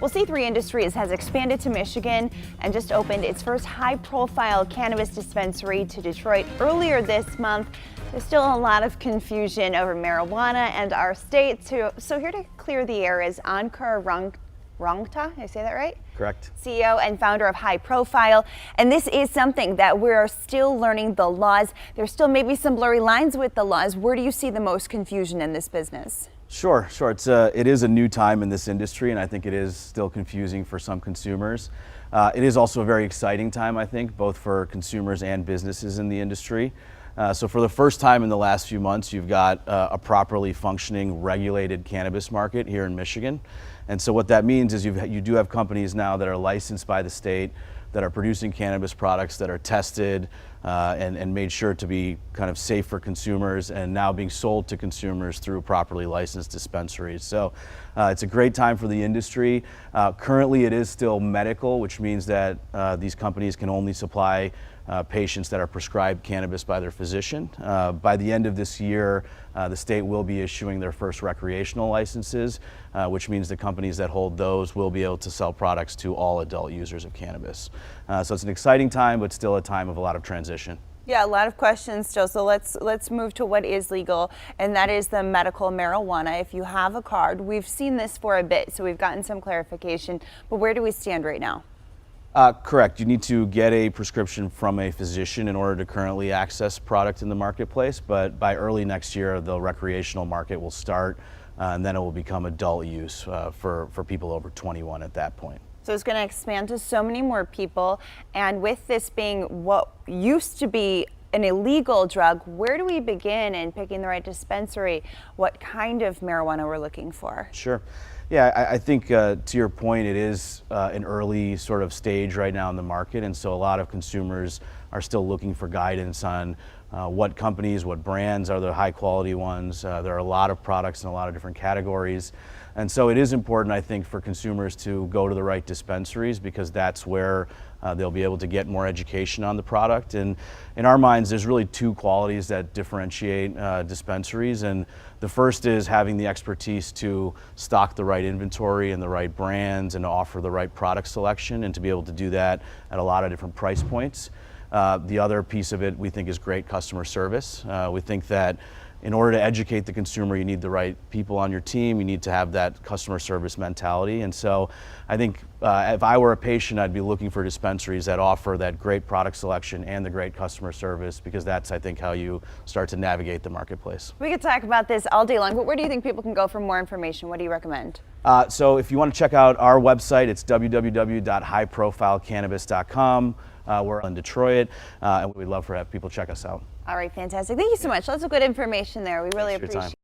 Well, C3 Industries has expanded to Michigan and just opened its first high-profile cannabis dispensary to Detroit earlier this month. There's still a lot of confusion over marijuana and our state, so here to clear the air is Ankur Rungta, did I say that right? Correct. CEO and founder of High Profile. And this is something that we're still learning the laws. There's still maybe some blurry lines with the laws. Where do you see the most confusion in this business? Sure. It is a new time in this industry, and I think it is still confusing for some consumers. It is also a very exciting time, I think, both for consumers and businesses in the industry. So for the first time in the last few months, you've got a properly functioning, regulated cannabis market here in Michigan. And so what that means is you do have companies now that are licensed by the state, that are producing cannabis products that are tested and made sure to be kind of safe for consumers, and now being sold to consumers through properly licensed dispensaries. So it's a great time for the industry. Currently it is still medical, which means that these companies can only supply patients that are prescribed cannabis by their physician. By the end of this year, the state will be issuing their first recreational licenses, which means the companies that hold those will be able to sell products to all adult users of cannabis. So it's an exciting time, but still a time of a lot of transition. Yeah, a lot of questions still. So let's move to what is legal, and that is the medical marijuana. If you have a card, we've seen this for a bit, so we've gotten some clarification. But where do we stand right now? Correct. You need to get a prescription from a physician in order to currently access product in the marketplace, but by early next year, the recreational market will start, and then it will become adult use for people over 21 at that point. So it's going to expand to so many more people, and with this being what used to be an illegal drug, where do we begin in picking the right dispensary? What kind of marijuana we're looking for? Sure. Yeah, I think to your point, it is an early sort of stage right now in the market, and so a lot of consumers are still looking for guidance on what companies, what brands are the high quality ones. There are a lot of products in a lot of different categories, and so it is important, I think, for consumers to go to the right dispensaries, because that's where they'll be able to get more education on the product. And in our minds, there's really two qualities that differentiate dispensaries, and the first is having the expertise to stock the right inventory and the right brands and to offer the right product selection, and to be able to do that at a lot of different price points. The other piece of it we think is great customer service. We think that in order to educate the consumer, you need the right people on your team. You need to have that customer service mentality. And so I think if I were a patient, I'd be looking for dispensaries that offer that great product selection and the great customer service, because that's, I think, how you start to navigate the marketplace. We could talk about this all day long, but where do you think people can go for more information? What do you recommend? So if you want to check out our website, it's www.highprofilecannabis.com. We're in Detroit, and we'd love to have people check us out. All right, fantastic. Thank you so much. Lots of good information there. We really appreciate it.